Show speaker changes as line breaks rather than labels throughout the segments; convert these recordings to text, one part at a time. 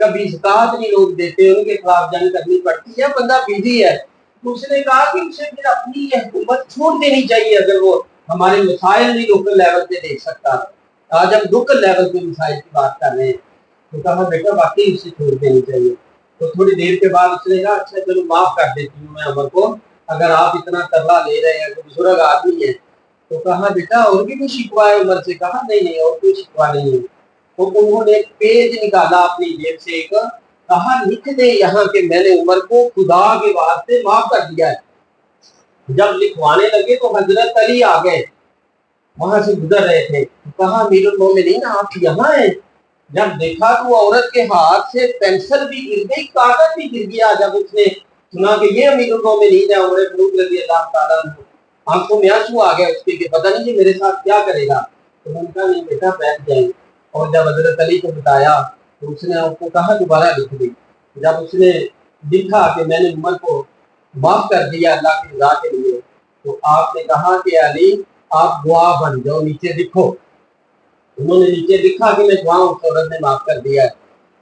کبھی زکات نہیں لوگ دیتے، ان کے خلاف جنگ کرنی پڑتی ہے، بندہ بیزی ہے. تو اس نے کہا کہ اسے پھر اپنی یہ حکومت چھوڑ دینی چاہیے اگر وہ ہمارے مسائل نہیں لوکل لیول پہ دیکھ سکتا. آج ہم لوکل لیول پہ مسائل کی بات کر رہے ہیں. تو کہا بیٹا واقعی اسے چھوڑ دینی چاہیے. تو تھوڑی دیر کے بعد اس نے کہا اچھا چلو معاف کر دیتی ہوں میں عمر کو، اگر آپ اتنا ترلا لے رہے ہیں تو بزرگ آدمی ہے. تو کہا بیٹا اور بھی کوئی شکوا ہے عمر سے؟ کہا نہیں نہیں اور کوئی شکوا نہیں ہے. تو انہوں نے ایک پیج نکالا اپنی جیب سے ایک، کہا لکھ دے یہاں کہ میں نے عمر کو خدا کے واسطے معاف کر دیا ہے. جب لکھوانے لگے تو حضرت علی آ گئے، وہاں سے گزر رہے تھے. کہا امیر المومنین آپ یہاں ہیں؟ جب دیکھا تو عورت کے ہاتھ سے پینسل بھی گر گئی، کاغذ بھی گر گیا. جب اس نے سنا کہ یہ امیر المومنین ہے عمر فاروق رضی اللہ تعالیٰ عنہ، آنکھوں میں آنسو آ گیا اس کے کہ پتہ نہیں یہ میرے ساتھ کیا کرے گا. تو انہوں نے کہا نہیں بیٹا بیٹھ جائیں. اور جب حضرت علی کو بتایا تو اس نے آپ کو کہا دوبارہ لکھ دی. جب اس نے لکھا کہ میں نے عمر کو معاف کر دیا اللہ کی رضا کے لیے، تو آپ نے کہا کہ علی آپ گواہ بن جاؤ، نیچے لکھو. انہوں نے نیچے لکھا کہ میں گواہ ہوں عورت نے معاف کر دیا ہے.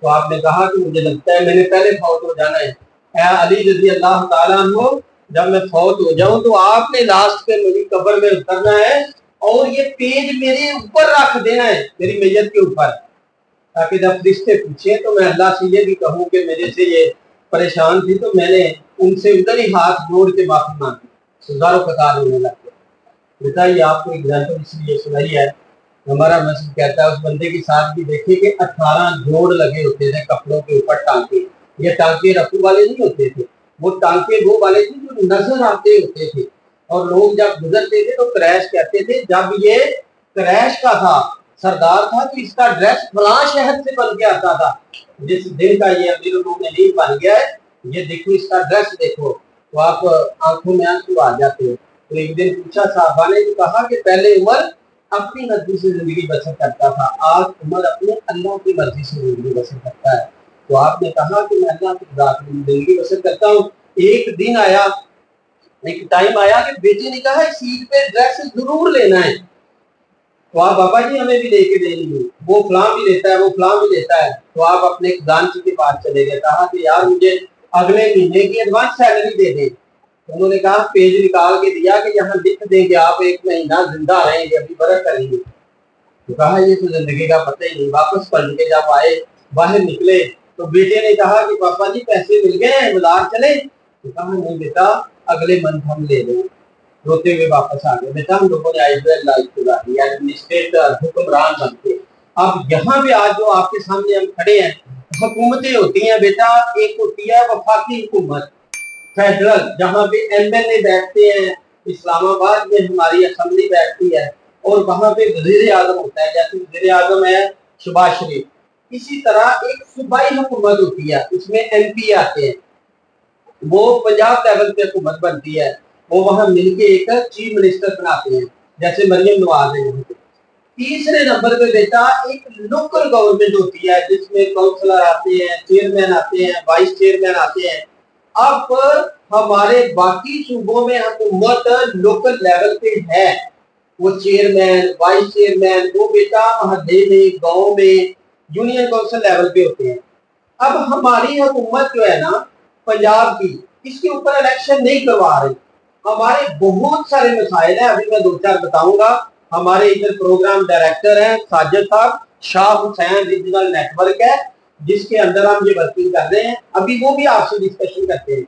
تو آپ نے کہا کہ مجھے لگتا ہے میں نے پہلے فوت ہو جانا ہے. اے علی رضی اللہ تعالیٰ عنہ جب میں فوت ہو جاؤں تو آپ نے لاسٹ پہ میری قبر میں اترنا ہے اور یہ پیج میرے اوپر رکھ دینا ہے، میری میت کے اوپر، تاکہ جب فرشتے پوچھیں تو میں اللہ سے یہ بھی کہوں کہ میرے سے یہ پریشان تھی تو میں نے ان سے ادھر ہی ہاتھ جوڑ کے معافی مانگی. سزارو قطار ہونے لگ گئے. بیٹا یہ آپ کو ایگزامپل اس لیے سنائی ہے، ہمارا مسجد کہتا ہے اس بندے کے ساتھ بھی دیکھیے کہ 18 جوڑ لگے ہوتے تھے کپڑوں کے اوپر ٹانکے. یہ ٹانکے رفو والے نہیں ہوتے تھے، وہ ٹانکے وہ والے تھے جو نظر آتے ہوتے تھے. اور لوگ جب گزرتے تھے تو کریش کہتے تھے. جب یہ کریش کا تھا سردار تھا تو اس کا ڈریس فلاں شہر سے بن کے آتا تھا. جس دن کا یہ امیر المومنین بن گیا ہے، یہ دیکھو اس کا ڈریس دیکھو، تو آپ آنکھوں میں آنسو آ جاتے ہیں. تو ایک دن پوچھا صحابہ نے تو کہا کہ پہلے عمر اپنی مرضی سے زندگی بسر کرتا تھا، آج عمر اپنے اللہ کی مرضی سے زندگی بسر کرتا ہے. تو آپ نے کہا کہ میں اللہ کی ذات میں زندگی بسر کرتا ہوں. ایک دن آیا، ایک ٹائم آیا کہ بیٹے نے کہا اس عید پہ ڈریس ضرور لینا ہے. تو آپ بابا جی ہمیں بھی لے کے دیں گے، وہ فلاں بھی لیتا ہے وہ فلاں بھی لیتا ہے. تو آپ اپنے خزانچی کے پاس چلے گئے، کہا کہ یار مجھے اگلے مہینے کی ایڈوانس سیلری دے دیں. انہوں نے کہا پیج نکال کے دیا کہ یہاں لکھ دیں کہ آپ ایک مہینہ زندہ رہیں گے، ابھی برق کریں گے. تو کہا یہ تو زندگی کا پتہ ہی نہیں. واپس پلٹ کے جب آئے باہر نکلے تو بیٹے نے کہا کہ پاپا جی پیسے مل گئے ہیں بازار چلے. تو کہا نہیں بیٹا اگلے منتھ ہم لے لیں. روتے ہوئے واپس آ گئے. بیٹا ہم لوگوں نے آئیڈیل لائف گزاری، ایڈمنسٹریٹر حکمران بن کے. اب یہاں پہ آج جو آپ کے سامنے ہم کھڑے ہیں، حکومتیں ہوتی ہیں بیٹا. ایک ہوتی ہے وفاقی حکومت فیڈرل، جہاں پہ ایم ایل اے بیٹھتے ہیں. اسلام آباد میں ہماری اسمبلی بیٹھتی ہے اور وہاں پہ وزیر اعظم ہوتا ہے، جیسے وزیر اعظم ہے شہباز شریف. اسی طرح ایک صوبائی حکومت ہوتی ہے، اس میں ایم پی آتے ہیں، وہ پنجاب لیول پہ حکومت بنتی ہے. وہ وہاں مل کے ایک چیف منسٹر بناتے ہیں، جیسے مریم نواز ہے یہاں پہ. تیسرے نمبر پہ بیٹا ایک لوکل گورنمنٹ ہوتی ہے جس میں کاؤنسلر آتے ہیں، چیئرمین آتے ہیں، وائس چیئرمین آتے ہیں. اب ہمارے باقی صوبوں میں حکومت لوکل لیول پہ ہے، وہ چیئرمین وائس چیئرمین وہ بیٹا محلے میں گاؤں میں یونین کونسل لیول پہ ہوتے ہیں. اب ہماری حکومت جو ہے نا پنجاب کی، اس کے اوپر الیکشن نہیں کروا رہی. ہمارے بہت سارے مسائل ہیں، ابھی میں دو چار بتاؤں گا. ہمارے ادھر پروگرام ڈائریکٹر ہیں ساجد صاحب، شاہ حسین ریجنل نیٹ ورک ہے جس کے اندر ہم یہ ورکنگ کر رہے ہیں. ابھی وہ بھی آپ سے ڈسکشن کرتے ہیں.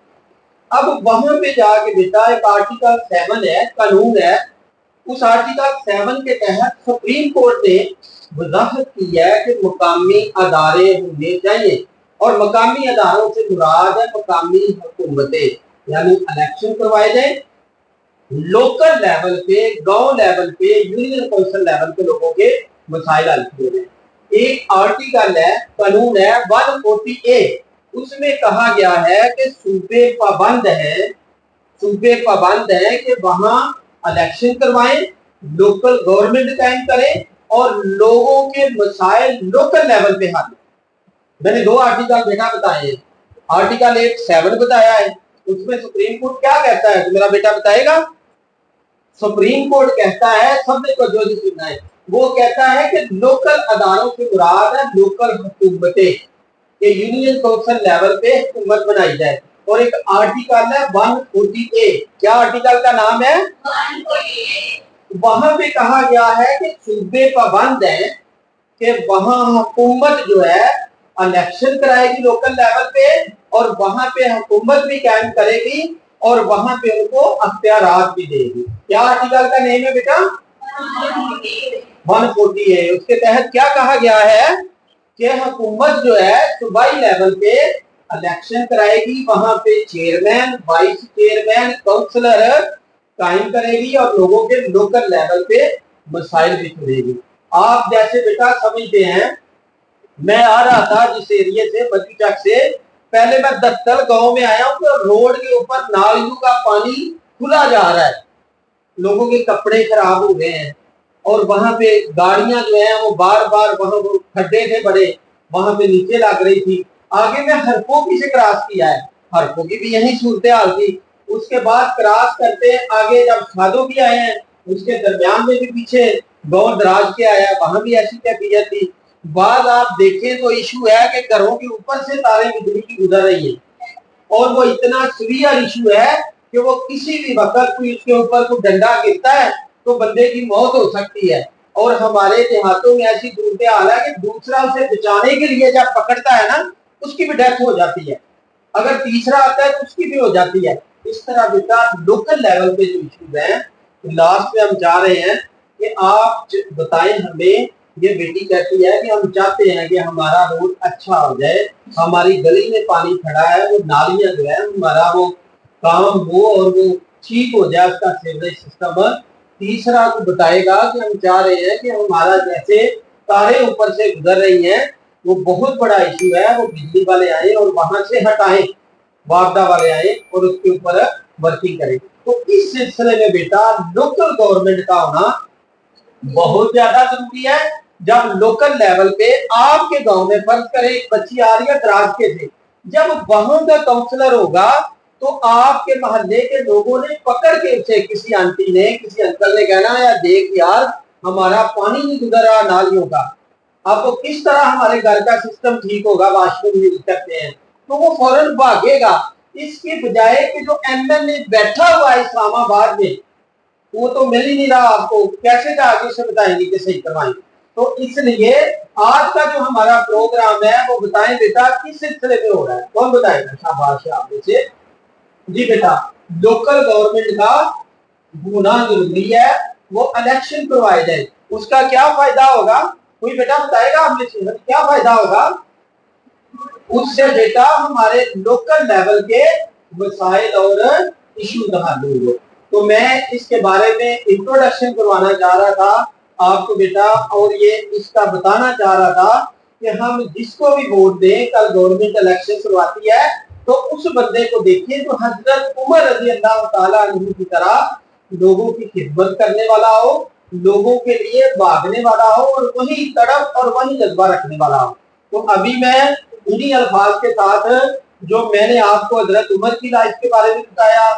اب وہاں پہ جا کے بیٹا ایک آرٹیکل 7 ہے، قانون ہے. اس آرٹیکل 7 کے تحت سپریم کورٹ نے وضاحت کی ہے کہ مقامی ادارے ہونے چاہیے، اور مقامی اداروں سے مراد ہے مقامی حکومتیں، یعنی الیکشن کروائے جائیں لوکل لیول پہ، گاؤں لیول پہ، یونین کونسل لیول پہ لوگوں کے مسائل حل کیے جائیں. ایک آرٹیکل ہے، قانون ہے 140A، اس میں کہا گیا ہے کہ صوبے پابند ہیں کہ وہاں الیکشن کروائیں، لوکل گورنمنٹ قائم کریں اور لوگوں کے مسائل لوکل لیول پہ حل. میں نے 2 آرٹیکل بیٹا بتائے ہیں. آرٹیکل 7 بتایا ہے، اس میں سپریم کورٹ کیا کہتا ہے تو میرا بیٹا بتائے گا. سپریم کورٹ کہتا ہے، سب نے کو جو سننا ہے، وہ کہتا ہے کہ لوکل اداروں سے مراد ہے لوکل حکومتیں. کہ یونین کونسل لیول پہ حکومت بنائی جائے. اور ایک آرٹیکل ہے 140A. کیا آرٹیکل کا نام ہے؟ 140A. وہاں پہ کہا گیا ہے کہ صوبے پابند ہیں کہ وہاں حکومت جو ہے الیکشن کرائے گی لوکل لیول پہ, اور وہاں پہ حکومت بھی قائم کرے گی, اور وہاں پہ ان کو اختیارات بھی دے گی. کیا آرٹیکل کا نیم ہے بیٹا؟ 140 ہے. اس کے تحت کیا کہا گیا ہے کہ حکومت جو ہے صوبائی لیول پہ الیکشن کرائے گی, وہاں پہ چیئرمین, وائس چیئرمین, کاؤنسلر قائم کرے گی, اور لوگوں کے لوکل لیول پہ مسائل بھی سنے گی. آپ جیسے بیٹا سمجھتے ہیں, میں آ رہا تھا جس ایریے سے مچی چک سے, پہلے میں دفتر گاؤں میں آیا ہوں تو روڈ کے اوپر نالیوں کا پانی کھلا جا رہا ہے, لوگوں کے کپڑے خراب ہو گئے ہیں, اور وہاں پہ گاڑیاں جو ہیں وہ بار بار, وہاں وہ کھڈے تھے بڑے, وہاں پہ نیچے لگ رہی تھی. آگے میں ہرپوکی سے کراس کیا ہے, ہرپوکی بھی یہی صورتحال تھی. اس کے بعد کراس کرتے آگے جب سادو بھی آئے ہیں, اس کے درمیان میں بھی پیچھے گاؤں دراز کے آیا, وہاں بھی ایسی کیفیت تھی. بعد آپ دیکھیں تو ایشو ہے کہ گھروں کے اوپر سے تاریں بجلی کی گزر رہی ہیں, اور وہ اتنا سیویئر ایشو ہے کہ وہ کسی بھی وقت کوئی اس کے اوپر کوئی ڈنڈا گرتا ہے تو بندے کی موت ہو سکتی ہے. اور ہمارے دیہاتوں میں ایسی صورتحال ہے کہ دوسرا اسے بچانے کے لیے جب پکڑتا ہے نا, اس کی بھی ڈیتھ ہو جاتی ہے, اگر تیسرا آتا ہے تو اس کی بھی ہو جاتی ہے. اس طرح بیٹا لوکل لیول پہ جو ایشوز ہیں, لاسٹ میں ہم چاہ رہے ہیں کہ آپ بتائیں ہمیں, یہ بیٹی کہتی ہے کہ ہم چاہتے ہیں کہ ہمارا روڈ اچھا ہو جائے, ہماری گلی میں پانی کھڑا ہے, وہ نالیاں جو ہے ہمارا وہ کام ہو اور وہ ٹھیک ہو جائے, اس کا سیوریج سسٹم. تیسرا کو بتائے گا کہ ہم چاہ رہے ہیں کہ ہمارا جیسے تاریں اوپر سے گزر رہی ہیں, وہ بہت بڑا ایشو ہے, وہ بجلی والے آئیں اور وہاں سے ہٹائیں, واپڈا والے آئیں اور اس کے اوپر ورکنگ کریں. تو اس سلسلے میں بیٹا لوکل گورنمنٹ کا ہونا بہت زیادہ ضروری ہے. جب لوکل لیول پہ آپ کے گاؤں میں فرض کریں ایک بچی آ رہی ہے دراز کے سے, جب وہاں کا کاؤنسلر ہوگا تو آپ کے محلے کے لوگوں نے پکڑ کے اسے, کسی آنٹی نے, کسی انکل نے کہنا ہے دیکھ یار ہمارا پانی نہیں گزر رہا نالیوں کا, اب وہ کس طرح ہمارے گھر کا سسٹم ٹھیک ہوگا, واش روم یوز کرتے ہیں, تو وہ فوراً بھاگے گا. اس کے بجائے کہ جو ایم ایل اے بیٹھا ہوا ہے اسلام آباد میں, وہ تو مل ہی نہیں رہا, آپ کو کیسے جا کے اسے بتائیں گے کہ صحیح کروائیں. تو اس لیے آج کا جو ہمارا پروگرام ہے وہ بتائیں بیٹا کس سلسلے میں ہو رہا ہے, کون بتائے گا؟ شاباش آپ میں سے. جی بیٹا, لوکل گورنمنٹ کا ہونا ضروری ہے, وہ الیکشن کروائے جائے. اس کا کیا فائدہ ہوگا, کوئی بیٹا بتائے گا آپ نے کیا فائدہ ہوگا؟ اس سے بیٹا ہمارے لوکل لیول کے مسائل اور ایشوز حل ہوں گے. تو میں اس کے بارے میں انٹروڈکشن کروانا چاہ رہا تھا آپ کو بیٹا, اور یہ اس کا بتانا چاہ رہا تھا کہ ہم جس کو بھی ووٹ دیں, کل گورنمنٹ الیکشن کرواتی ہے تو اس بندے کو دیکھیے جو حضرت عمر رضی اللہ تعالیٰ عنہ کی طرح لوگوں کی خدمت کرنے والا ہو, لوگوں کے لیے بھاگنے والا ہو, اور وہی تڑپ اور وہی جذبہ رکھنے والا ہو. تو ابھی میں انہی الفاظ کے ساتھ جو میں نے آپ کو حضرت عمر کی لائف کے بارے میں بتایا,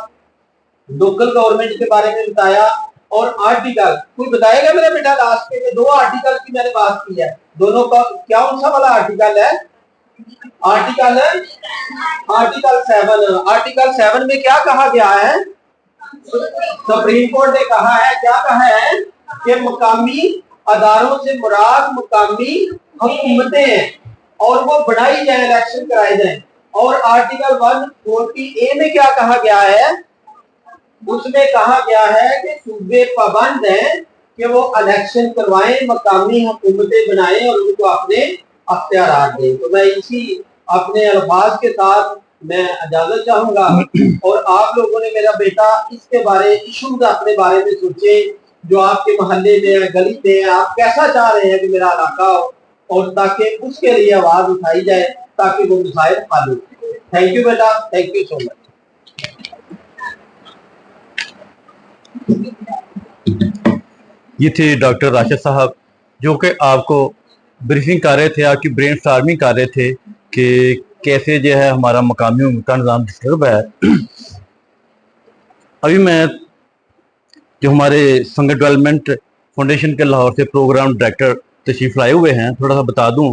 لوکل گورنمنٹ کے بارے میں بتایا, اور آرٹیکل, کوئی بتائے گا میرا بیٹا لاسٹ کے 2 آرٹیکل کی میں نے بات کی ہے, دونوں کا کیا کون سا والا آرٹیکل ہے؟ آرٹیکل 7. آرٹیکل 7 میں کیا کہا گیا ہے؟ سپریم کورٹ نے کہا ہے, کیا کہا ہے کہ مقامی اداروں سے مراد مقامی حکومتیں ہیں, اور وہ بڑھائی جائیں, الیکشن کرائے جائیں. اور آرٹیکل 140A میں کیا کہا گیا ہے؟ اس میں کہا گیا ہے کہ صوبے پابند ہیں کہ وہ الیکشن کروائیں, مقامی حکومتیں بنائیں اور ان کو اپنے اختیارات دیں. تو میں اسی اپنے الفاظ کے ساتھ میں اجازت چاہوں گا, اور آپ لوگوں نے میرا بیٹا اس کے بارے ایشوز اپنے بارے میں سوچیں جو آپ کے محلے میں ہے, گلی میں ہے, آپ کیسا چاہ رہے ہیں کہ میرا علاقہ ہو, اور تاکہ اس کے لیے آواز اٹھائی جائے تاکہ وہ مسائل حل ہو. تھینک یو بیٹا, تھینک یو سو مچ.
یہ تھے ڈاکٹر راشد صاحب جو کہ آپ کو بریفنگ کر رہے تھے, آپ کی برین سٹارمنگ کر رہے تھے کہ کیسے جو ہے ہمارا مقامی حکومت کا نظام ڈسٹرب ہے. ابھی میں جو ہمارے سنگت ڈیولپمنٹ فاؤنڈیشن کے لاہور سے پروگرام ڈائریکٹر تشریف لائے ہوئے ہیں, تھوڑا سا بتا دوں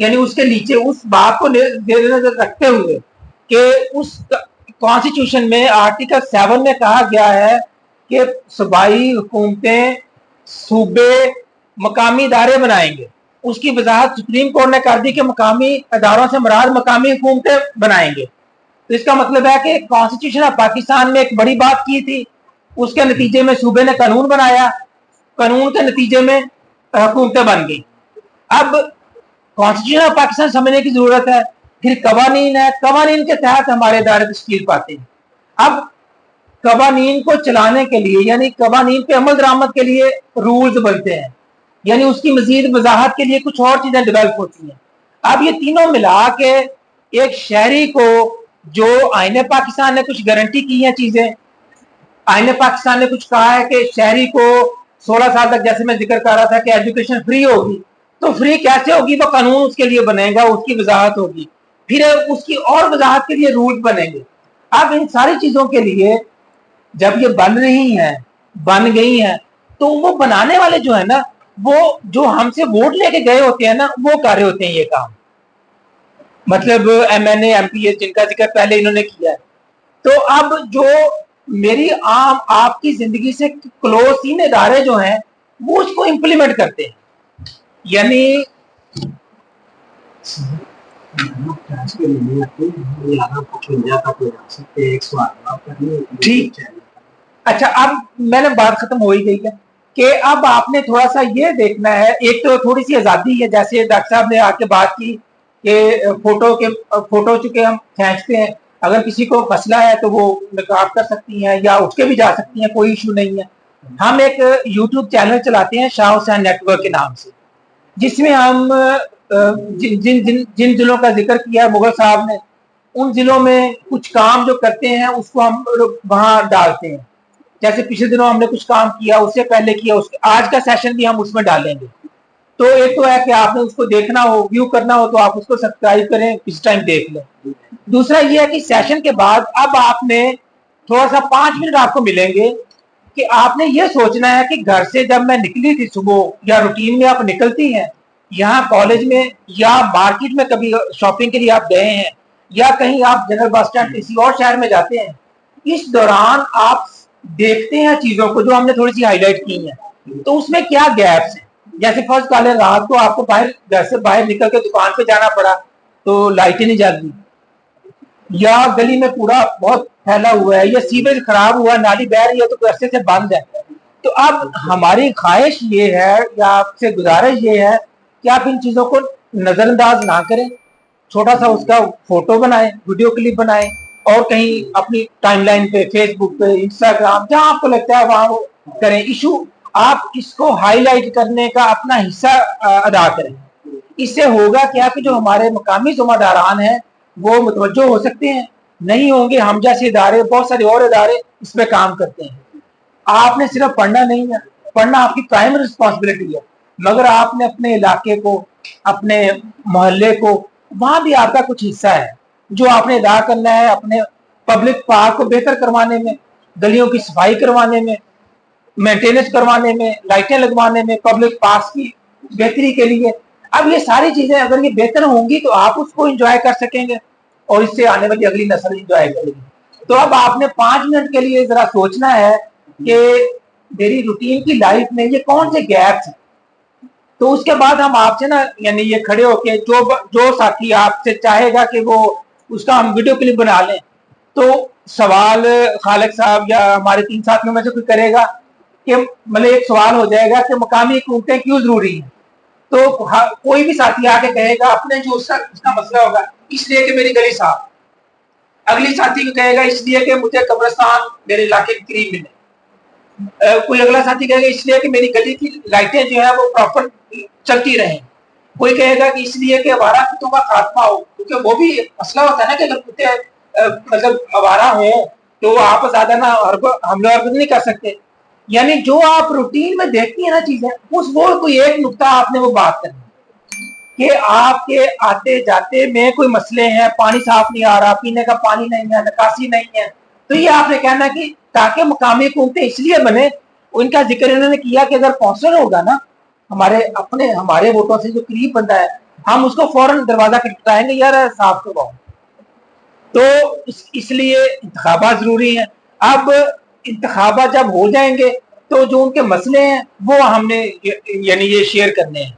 یعنی اس کے نیچے اس بات کو نظر رکھتے ہوئے کہ اس کانسٹیٹیوشن میں آرٹیکل 7 میں کہا گیا ہے کہ صوبائی حکومتیں صوبے مقامی ادارے بنائیں گے، اس کی وضاحت سپریم کورٹ نے کر دی کہ مقامی اداروں سے مراد مقامی حکومتیں بنائیں گے. تو اس کا مطلب ہے کہ کانسٹیٹیوشن آف پاکستان میں ایک بڑی بات کی تھی، اس کے نتیجے میں صوبے نے قانون بنایا، قانون کے نتیجے میں حکومتیں بن گئی. اب کانسٹیٹیوشن آف پاکستان سمجھنے کی ضرورت ہے. پھر قوانین ہے، قوانین کے تحت ہمارے ادارے تشکیل پاتے ہیں. اب قوانین کو چلانے کے لیے یعنی قوانین پہ عمل درآمد کے لیے رولز بنتے ہیں، یعنی اس کی مزید وضاحت کے لیے کچھ اور چیزیں ڈیولپ ہوتی ہیں. اب یہ تینوں ملا کے ایک شہری کو، جو آئین پاکستان نے کچھ گارنٹی کی ہیں چیزیں، آئین پاکستان نے کچھ کہا ہے کہ شہری کو 16 سال تک، جیسے میں ذکر کر رہا تھا کہ ایجوکیشن فری ہوگی، تو فری کیسے ہوگی؟ وہ قانون اس کے لیے بنے گا، اس کی وضاحت ہوگی، پھر اس کی اور وضاحت کے لیے رول بنیں گے. اب ان ساری چیزوں کے لیے جب یہ بن رہی ہیں، بن گئی ہیں، تو وہ بنانے والے جو ہے نا، وہ جو ہم سے ووٹ لے کے گئے ہوتے ہیں نا، وہ کر رہے ہوتے ہیں یہ کام. مطلب ایم این اے، ایم پی اے، جن کا ذکر پہلے انہوں نے کیا ہے. تو اب جو میری عام آپ کی زندگی سے کلوز 3 ادارے جو ہیں، وہ اس کو امپلیمنٹ کرتے ہیں. یعنی ٹھیک. اچھا، اب میں نے بات ختم ہو ہی گئی ہے کہ اب آپ نے تھوڑا سا یہ دیکھنا ہے. ایک تو تھوڑی سی آزادی ہے، جیسے ڈاکٹر صاحب نے آ کے بات کی کہ فوٹو چکے ہم کھینچتے ہیں، اگر کسی کو مسئلہ ہے تو وہ نقاب کر سکتی ہیں یا اٹھ کے بھی جا سکتی ہیں، کوئی ایشو نہیں ہے. ہم ایک یوٹیوب چینل چلاتے ہیں شاہ حسین نیٹ ورک کے نام سے، جس میں ہم جن ضلعوں کا ذکر کیا مغل صاحب نے، ان ضلعوں میں کچھ کام جو کرتے ہیں اس کو ہم وہاں ڈالتے ہیں. جیسے پچھلے دنوں ہم نے کچھ کام کیا، اس سے پہلے کیا، آج کا سیشن بھی ہم اس میں ڈالیں گے. تو ایک تو ہے کہ آپ نے اس کو دیکھنا ہو، ویو کرنا ہو، تو آپ اس کو سبسکرائب کریں، کس ٹائم دیکھ لیں. دوسرا یہ ہے کہ سیشن کے بعد اب آپ نے تھوڑا سا 5 منٹ آپ کو ملیں گے کہ آپ نے یہ سوچنا ہے کہ گھر سے جب میں نکلی تھی صبح، یا روٹین میں آپ نکلتی ہیں، یہاں کالج میں یا مارکیٹ میں کبھی شاپنگ کے لیے آپ گئے ہیں، یا کہیں آپ جنرل بس اسٹینڈ کسی اور شہر میں جاتے ہیں، اس دوران آپ دیکھتے ہیں چیزوں کو جو ہم نے تھوڑی سی ہائی لائٹ کی ہیں، تو اس میں کیا گیپس ہیں. جیسے فرض کر لیں رات کو آپ کو گھر سے باہر نکل کے دکان پہ جانا پڑا تو لائٹیں نہیں جل رہی، یا گلی میں کوڑا بہت پھیلا ہوا ہے، یا سیوریج خراب ہوا، نالی بہ رہی ہے تو رستے سے بند ہے. تو اب ہماری خواہش یہ ہے یا آپ سے گزارش یہ ہے کہ آپ ان چیزوں کو نظر انداز نہ کریں، چھوٹا سا اس کا فوٹو بنائیں، ویڈیو کلپ بنائیں، اور کہیں اپنی ٹائم لائن پہ، فیس بک پہ، انسٹاگرام، جہاں آپ کو لگتا ہے وہاں وہ کریں. ایشو آپ اس کو ہائی لائٹ کرنے کا اپنا حصہ ادا کریں. اس سے ہوگا کیا کہ جو ہمارے مقامی ذمہ داران ہیں وہ متوجہ ہو سکتے ہیں. نہیں ہوں گے، ہم جیسے ادارے، بہت سارے اور ادارے اس پہ کام کرتے ہیں. آپ نے صرف پڑھنا نہیں ہے، پڑھنا آپ کی پرائمری رسپانسبلٹی ہے، مگر آپ نے اپنے علاقے کو، اپنے محلے کو، وہاں بھی آپ کا کچھ حصہ ہے جو آپ نے ادا کرنا ہے. اپنے پبلک پارک کو بہتر کروانے میں، گلیوں کی صفائی کروانے میں، مینٹیننس کروانے میں، لائٹیں لگوانے میں، پبلک پارکس کی بہتری کے لیے. اب یہ ساری چیزیں اگر یہ بہتر ہوں گی تو آپ اس کو انجوائے کر سکیں گے، اور اس سے آنے والی اگلی نسل انجوائے کرے گی. تو اب آپ نے 5 منٹ کے لیے ذرا سوچنا ہے کہ میری روٹین کی لائف میں یہ کون سے گیپس ہیں. تو اس کے بعد ہم آپ سے نا، یعنی یہ کھڑے ہو کے جو ساتھی آپ سے چاہے گا کہ وہ اس کا ہم ویڈیو کلپ بنا لیں، تو سوال خالق صاحب یا ہمارے 3 ساتھیوں میں سے کوئی کرے گا کہ مطلب ایک سوال ہو جائے گا کہ مقامی حکومتیں کیوں ضروری ہیں. تو کوئی بھی ساتھی آ کے کہے گا اپنے جو اس کا مسئلہ ہوگا، اس لیے کہ میری گلی صاف. اگلی ساتھی کو کہے گا اس لیے کہ مجھے قبرستان میرے علاقے کے قریب ملے. کوئی اگلا ساتھی کہے گا اس لیے کہ میری گلی کی لائٹیں جو ہے وہ پراپر چلتی رہیں. کوئی کہے گا کہ اس لیے کہ آوارہ کتوں کا خاتمہ ہو، کیونکہ وہ بھی مسئلہ ہوتا ہے نا کہ اگر کتے مطلب آوارہ ہوں تو وہ آپ زیادہ نہ حملہ حرکت نہیں کر سکتے. یعنی جو آپ روٹین میں دیکھتی ہیں نا چیزیں، اس وہ کوئی ایک نقطہ آپ نے وہ بات کرنی کہ آپ کے آتے جاتے میں کوئی مسئلے ہیں، پانی صاف نہیں آ رہا، پینے کا پانی نہیں ہے، نکاسی نہیں ہے. تو یہ آپ نے کہنا کہ تاکہ مقامی حکومتیں اس لیے بنے، ان کا ذکر انہوں نے کیا کہ اگر کونسلر ہوگا نا، ہمارے ووٹوں سے جو قریب بندہ ہے،
ہم اس کو فوراً دروازہ کھٹکھٹائیں گے یار صاف کرواؤ. تو اس لیے انتخابات ضروری ہیں. اب انتخابات جب ہو جائیں گے تو جو ان کے مسئلے ہیں وہ ہم نے یعنی یہ شیئر کرنے ہیں.